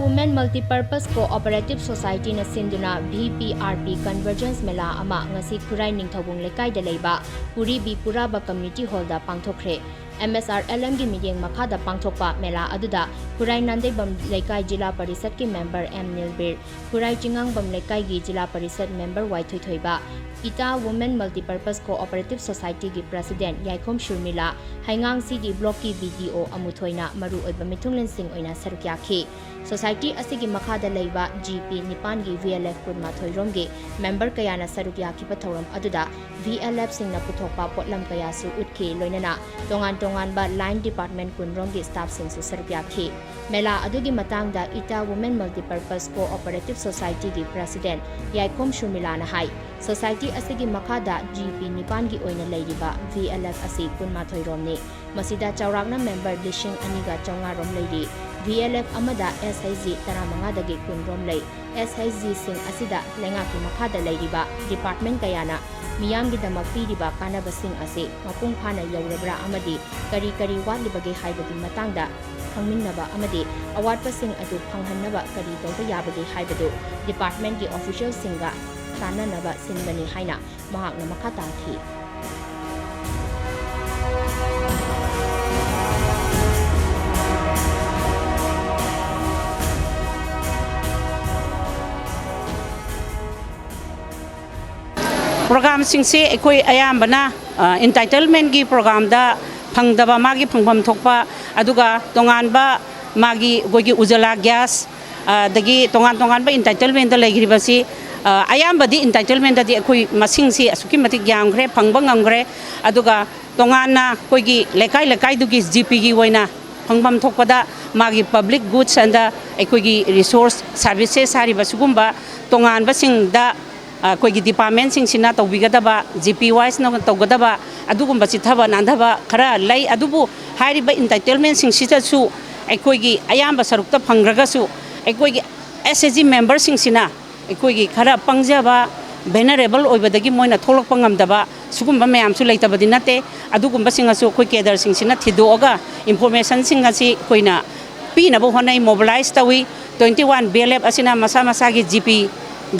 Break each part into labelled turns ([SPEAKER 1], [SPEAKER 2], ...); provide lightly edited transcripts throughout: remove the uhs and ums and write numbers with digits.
[SPEAKER 1] Women Multipurpose Cooperative Society na Shinduna Vprp Convergence Mela ama ngasi KHURAI NINGTHOUBUNG LEIKAI da LEIBA PURIBI PURIBA Community Hall da Pangthokhre MSRLM gi meeting makhada pangthokpa mela aduda KHURAI Nandaibam LEIKAI Jila Parisad ki member M Nilbir KHURAI Chingangbam LEIKAI gi Jila Parisad member Y Thoithoiba Ita Women Multipurpose Cooperative Society gi President Yaikhom Shurmila Haingang CD Block ki BDO Amuthoina Maru Oiba Mithunglen Singh oina sarukyakhi Society asigi makhada leiba GP Nipan gi VLF Kunmathoi romgi member kayana sarukyakhi pathoram aduda VLF singna puthokpa potlam kaya su utkhi loinana tongan ba line department kunromgi staff sing su sarukyakhi mela adugi matangda Ita Women Multipurpose Cooperative Society gi President Yaikhom Shurmila na hai Society asigi makhada GP Nipan gi oina leiriba VLF asi Kunmathoi romni masida chawrakna member lishing aniga chawnga rom leiri VLF amada SIG taramanga dagi kunrom lei SIG sing asida lengaki makhada leiriba department kayana miyam gi damak piriba kanaba sing ase mapung phana yaurabra amadi kari watlibage haibagi matangda khangminnaba amadi awatpa sing adu phanghanaba kari tawba yabage haibadu department gi official singa tananaba sinbani haina mahakna makhata thi
[SPEAKER 2] program singse ekoi ayambana entitlement gi program da phangdaba magi phangpham thokpa aduga tonganba magi gogi ujala gas dagi tongan ba entitlement da legiribasi ayamba di entitlement da di ekoi masingsi asuki matik yamgre phangba ngamgre aduga tongana koigi lekai dugi GP gi woina phangpham thokpada magi public goods and ekoi gi resource services hariba sugumba tonganba singda कोई department सिंह तौबीगदबा GP wise तौगदबा अदुगुंबा चिथबा नांदबा खरा लै अदुबु हारिबा इंटाइटलमेंट सिंह अखोगी अयाम सरुक्ता फंग्रगसु अखोगी SSG मेंबर सिंह खरा पंगजबा वेनरेबल ओइबदगी मोइना थोलकपा ngamdaba सुगुंबा मयामसु लैतबदि नते अदुगुंबा सिंहसु कोई केडर सिंह थिदोगा इंफॉर्मेशन सिंह असि कोइना पीनबो होनै मोबिलाइज तवी 21 BLF असिना मसा मसागी GP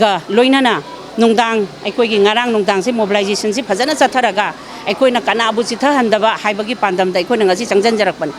[SPEAKER 2] गा लोइनाना nungdang aikoigi ngarang nungdang se mobilization se phajana chatharaga aikoina kanabu chitha handaba haibagi pandam da aikoina ngasi changjan jarakpan